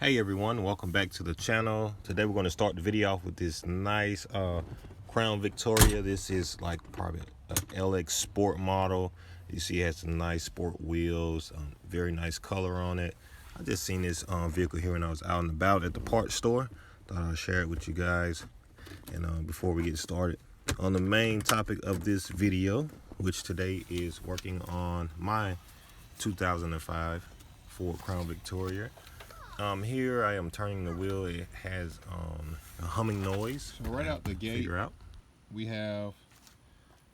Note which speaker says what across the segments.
Speaker 1: Hey everyone, welcome back to the channel. Today we're going to start the video off with this nice Crown Victoria. This is like probably an LX Sport model. You see it has some nice sport wheels, very nice color on it. I just seen this vehicle here when I was out and about at the parts store. Thought I'd share it with you guys. And before we get started, on the main topic of this video, which today is working on my 2005 Ford Crown Victoria. Here I am turning the wheel. It has a humming noise.
Speaker 2: So right out the gate,
Speaker 1: figure out.
Speaker 2: we have,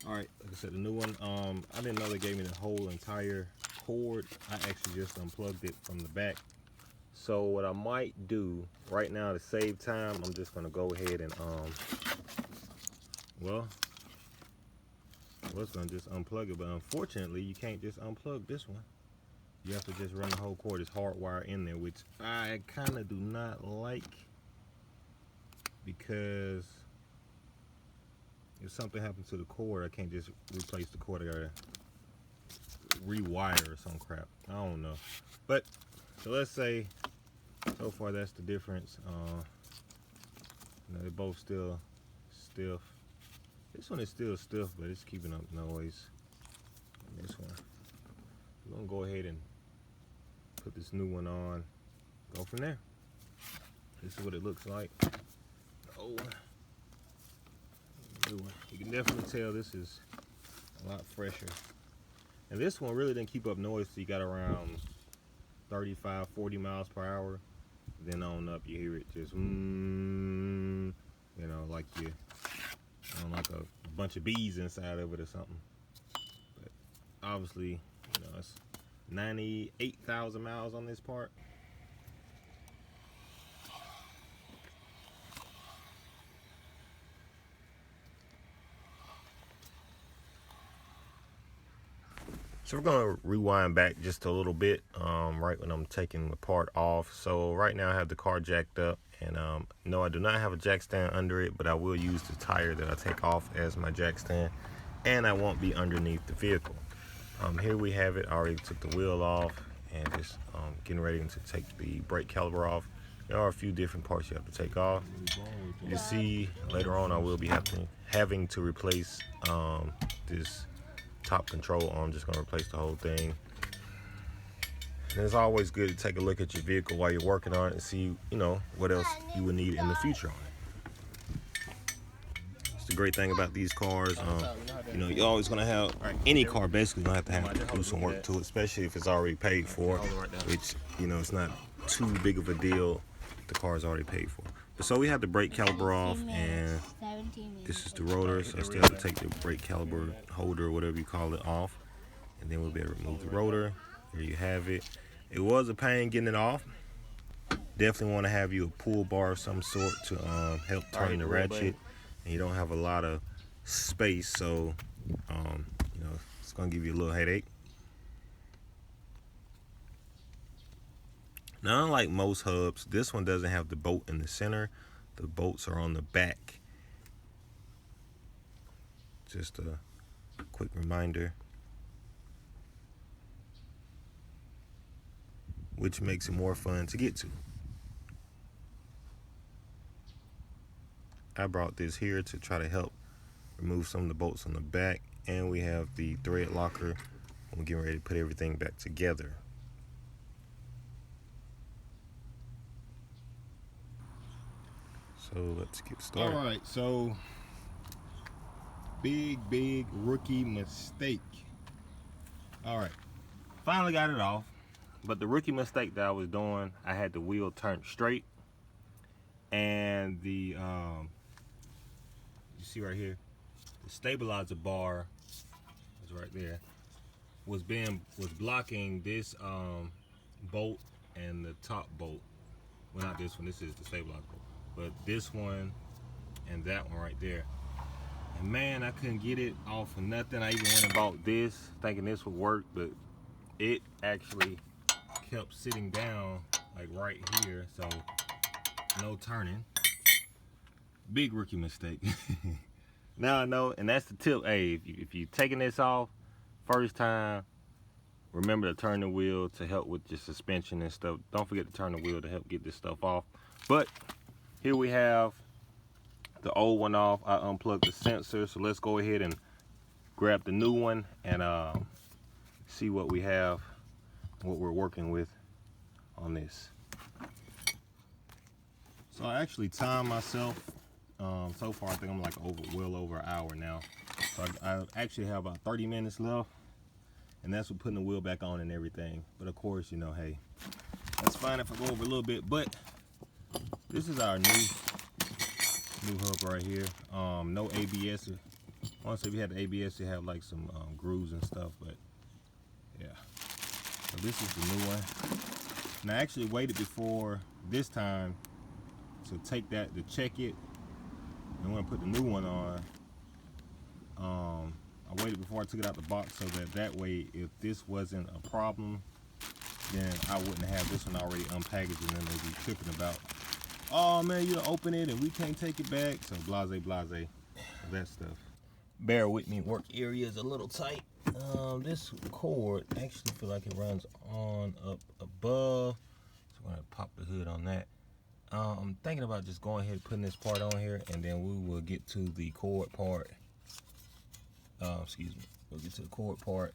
Speaker 1: All right, like I said, the new one. I didn't know they gave me the whole entire cord. I actually just unplugged it from the back. So what I might do right now to save time, I'm just gonna go ahead and well, I was gonna just unplug it, but unfortunately you can't just unplug this one. You have to just run the whole cord. It's hardwired in there, which I kind of do not like, because if something happens to the cord, I can't just replace the cord. I gotta rewire or some crap. I don't know. But so let's say so far that's the difference. They're both still stiff. This one is still stiff, but it's keeping up noise. And this one, we're gonna go ahead and put this new one on, go from there. This is what it looks like. Oh, new one. You can definitely tell this is a lot fresher. And this one really didn't keep up noise, so you got around 35, 40 miles per hour. Then on up, you hear it just, you know, like you, like a bunch of bees inside of it or something. But obviously, you know, it's 98,000 miles on this part. So we're gonna rewind back just a little bit, right when I'm taking the part off. So right now I have the car jacked up, and no, I do not have a jack stand under it, but I will use the tire that I take off as my jack stand, and I won't be underneath the vehicle. Here we have it. I already took the wheel off and just getting ready to take the brake caliper off. There are a few different parts you have to take off. You see later on I will be having to replace this top control arm. Just going to replace the whole thing. And it's always good to take a look at your vehicle while you're working on it and see, you know, what else you would need in the future on it. It's the great thing about these cars. You know, you're always gonna have, any car basically gonna have to do some work to it, especially if it's already paid for, which, you know, it's not too big of a deal. The car is already paid for. But so we have the brake caliper off, and this is the rotor, so I still have to take the brake caliper holder, whatever you call it, off, and then we'll be able to remove the rotor. There you have it. It was a pain getting it off. Definitely want to have you a pull bar of some sort to help turn the ratchet, and you don't have a lot of space, so you know, it's gonna give you a little headache. Now, unlike most hubs, this one doesn't have the bolt in the center. The bolts are on the back. Just a quick reminder, which makes it more fun to get to. I brought this here to try to help remove some of the bolts on the back, and we have the thread locker. We're getting ready to put everything back together. So let's get started.
Speaker 2: all right, so big rookie mistake. All right,
Speaker 1: Finally got it off, but the rookie mistake that I was doing, I had the wheel turned straight, and the you see right here, the stabilizer bar is right there, was blocking this bolt and the top bolt. Well, not this one, this is the stabilizer bolt, but this one and that one right there. And man, I couldn't get it off for nothing. I even went and bought this thinking this would work, but it actually kept sitting down like right here, so no turning. Big rookie mistake. Now I know, and that's the tip. Hey, if you're taking this off first time, remember to turn the wheel to help with your suspension and stuff. Don't forget to turn the wheel to help get this stuff off. But here we have the old one off. I unplugged the sensor, so let's go ahead and grab the new one and see what we have, what we're working with on this. So I actually timed myself. So far I think I'm like well over an hour now. So I actually have about 30 minutes left, and that's with putting the wheel back on and everything. But of course, you know, hey, that's fine if I go over a little bit. But this is our new hub right here. No ABS. Honestly, if you had the ABS, you have like some grooves and stuff, but yeah. So this is the new one. And I actually waited before this time to take that to check it. And when I put the new one on, I waited before I took it out the box so that way, if this wasn't a problem, then I wouldn't have this one already unpackaged and then they'd be tripping about, oh man, you open it and we can't take it back. So blase, that stuff. Bear with me, work area is a little tight. This cord actually feel like it runs on up above. So I'm gonna pop the hood on that. I'm thinking about just going ahead and putting this part on here, and then we will get to the cord part. Excuse me. We'll get to the cord part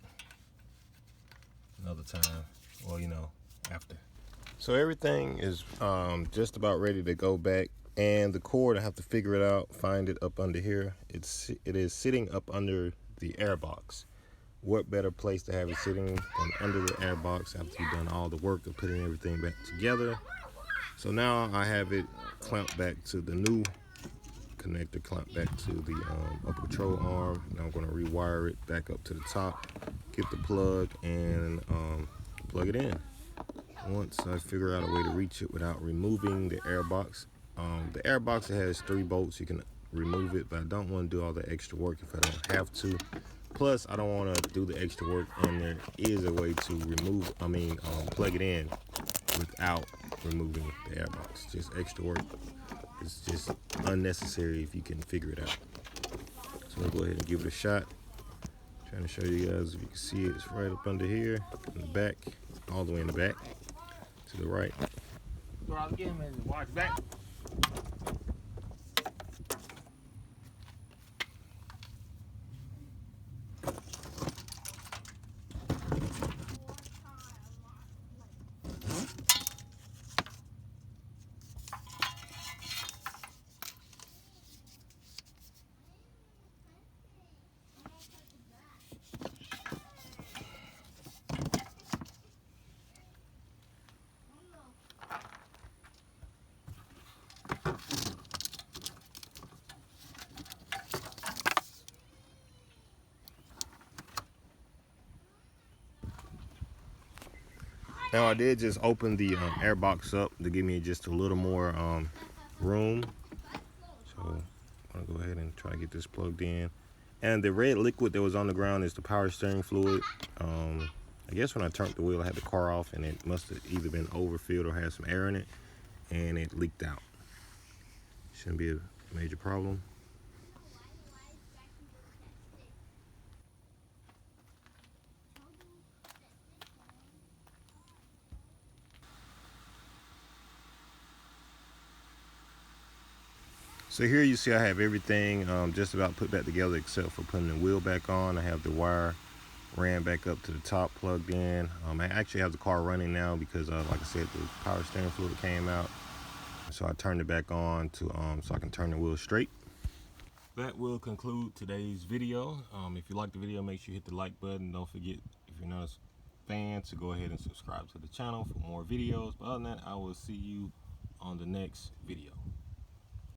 Speaker 1: another time, or you know, after. So everything is just about ready to go back, and the cord, I have to figure it out, find it up under here. It is sitting up under the air box. What better place to have it sitting than under the air box after you've done all the work of putting everything back together. So now I have it clamped back to the new connector, clamped back to the upper control arm. Now I'm going to rewire it back up to the top, get the plug, and plug it in. Once I figure out a way to reach it without removing the air box. The air box has 3 bolts. You can remove it, but I don't want to do all the extra work if I don't have to. Plus, I don't want to do the extra work, and there is a way to plug it in without removing the air box. Just extra work. It's just unnecessary if you can figure it out. So we'll go ahead and give it a shot. Trying to show you guys if you can see it. It's right up under here in the back, all the way in the back to the right. Go out again, man. Watch back. Now I did just open the air box up to give me just a little more room. So I'm gonna go ahead and try to get this plugged in. And the red liquid that was on the ground is the power steering fluid. I guess when I turned the wheel, I had the car off, and it must have either been overfilled or had some air in it, and it leaked out. Shouldn't be a major problem. So here you see I have everything just about put back together except for putting the wheel back on. I have the wire ran back up to the top, plugged in. I actually have the car running now because like I said, the power steering fluid came out. So I turned it back on to so I can turn the wheel straight. That will conclude today's video. If you like the video, make sure you hit the like button. Don't forget, if you're not a fan, to go ahead and subscribe to the channel for more videos. But other than that, I will see you on the next video.